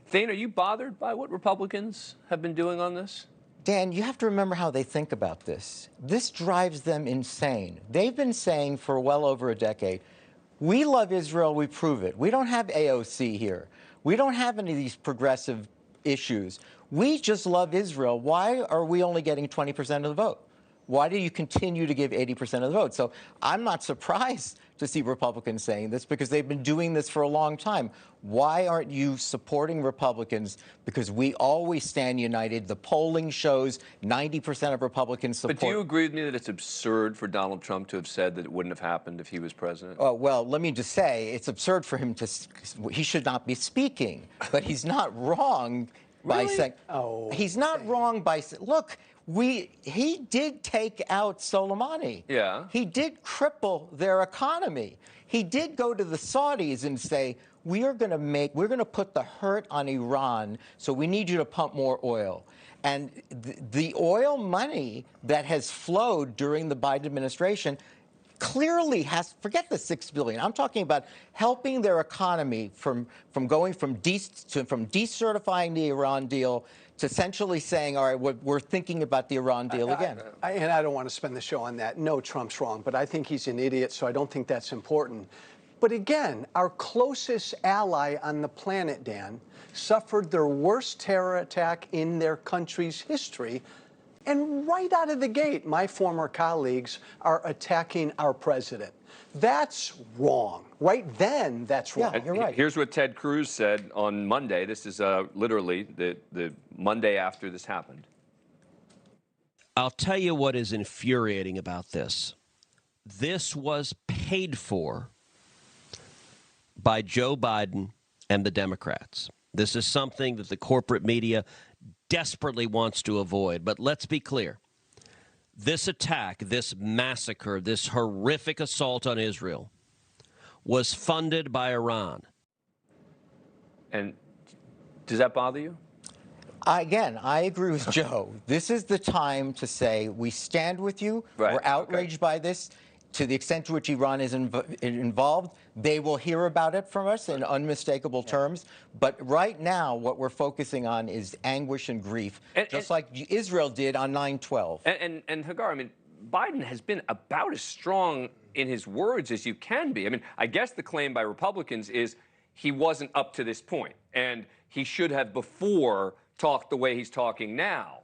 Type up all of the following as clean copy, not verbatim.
Thane, are you bothered by what Republicans have been doing on this? Dan, you have to remember how they think about this. This drives them insane. They've been saying for well over a decade, we love Israel, we prove it. We don't have AOC here. We don't have any of these progressive issues. We just love Israel. Why are we only getting 20% of the vote? Why do you continue to give 80% of the vote? So I'm not surprised to see Republicans saying this because they've been doing this for a long time. Why aren't you supporting Republicans? Because we always stand united. The polling shows 90% of Republicans support. But do you agree with me that it's absurd for Donald Trump to have said that it wouldn't have happened if he was president? Oh, well, let me just say, it's absurd for him to, he should not be speaking, but he's not wrong by saying, he's not wrong by saying, look, he did take out Soleimani. Yeah. He did cripple their economy. He did go to the Saudis and say, we're going to put the hurt on Iran, so we need you to pump more oil. And the oil money that has flowed during the Biden administration clearly has, forget the $6 billion. I'm talking about helping their economy from decertifying the Iran deal to essentially saying, all right, we're thinking about the Iran deal again. And I don't want to spend the show on that. No, Trump's wrong, but I think he's an idiot, so I don't think that's important. But again, our closest ally on the planet, Dan, suffered their worst terror attack in their country's history. And right out of the gate, my former colleagues are attacking our president. That's wrong. Right then, that's wrong. Yeah, you're right. Here's what Ted Cruz said on Monday. This is literally the Monday after this happened. I'll tell you what is infuriating about this. This was paid for by Joe Biden and the Democrats. This is something that the corporate media desperately wants to avoid. But let's be clear. This attack, this massacre, this horrific assault on Israel was funded by Iran. And does that bother you? Again, I agree with Joe. This is the time to say we stand with you. Right. We're outraged by this. To the extent to which Iran is involved, they will hear about it from us in unmistakable terms. But right now, what we're focusing on is anguish and grief, just like Israel did on 9/12. And Hagar, I mean, Biden has been about as strong in his words as you can be. I mean, I guess the claim by Republicans is he wasn't up to this point, and he should have before talked the way he's talking now.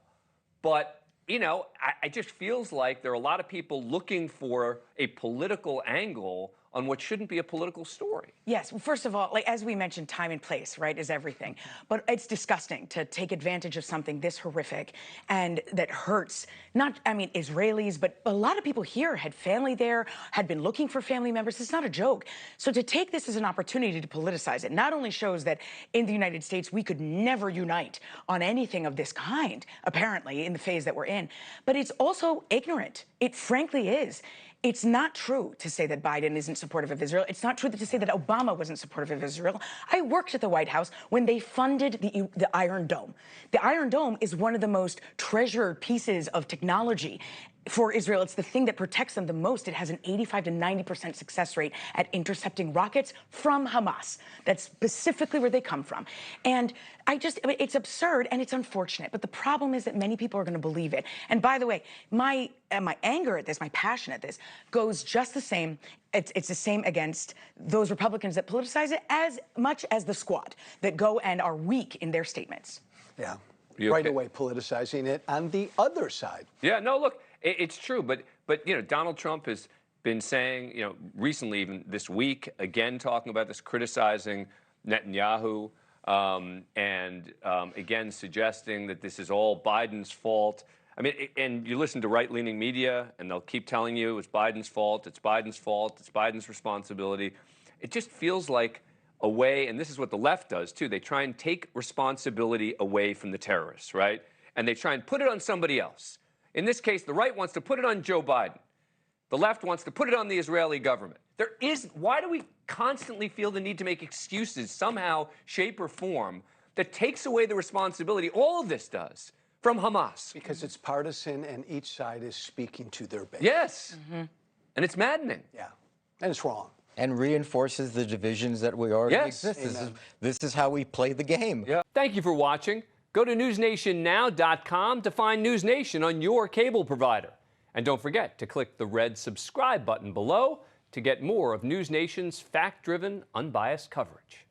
But you know, it just feels like there are a lot of people looking for a political angle on what shouldn't be a political story. Yes. Well, first of all, like as we mentioned, time and place, right, is everything. But it's disgusting to take advantage of something this horrific and that hurts not, I mean, Israelis, but a lot of people here had family there, had been looking for family members. It's not a joke. So to take this as an opportunity to politicize it not only shows that in the United States we could never unite on anything of this kind, apparently, in the phase that we're in, but it's also ignorant. It frankly is. It's not true to say that Biden isn't supportive of Israel. It's not true to say that Obama wasn't supportive of Israel. I worked at the White House when they funded the Iron Dome. The Iron Dome is one of the most treasured pieces of technology for Israel. It's the thing that protects them the most. It has an 85 to 90% success rate at intercepting rockets from Hamas. That's specifically where they come from. And I mean, it's absurd and it's unfortunate. But the problem is that many people are going to believe it. And by the way, my anger at this, my passion at this, goes just the same. It's the same against those Republicans that politicize it as much as the squad that go and are weak in their statements. Yeah. You right okay? away politicizing it on the other side. Yeah, no, look, it's true. But you know, Donald Trump has been saying, you know, recently, even this week, again, talking about this, criticizing Netanyahu, and again, suggesting that this is all Biden's fault. I mean, and you listen to right-leaning media, and they'll keep telling you it's Biden's fault, it's Biden's fault, it's Biden's responsibility. It just feels like a way, and this is what the left does, too. They try and take responsibility away from the terrorists, right? And they try and put it on somebody else. In this case, the right wants to put it on Joe Biden. The left wants to put it on the Israeli government. Why do we constantly feel the need to make excuses somehow, shape, or form that takes away the responsibility, all of this does, from Hamas? Because it's partisan and each side is speaking to their base. Yes. And it's maddening. Yeah. And it's wrong. and reinforces the divisions that we already Yes. exist. This is how we play the game. Yeah. Thank you for watching. Go to newsnationnow.com to find News Nation on your cable provider. And don't forget to click the red subscribe button below to get more of News Nation's fact-driven, unbiased coverage.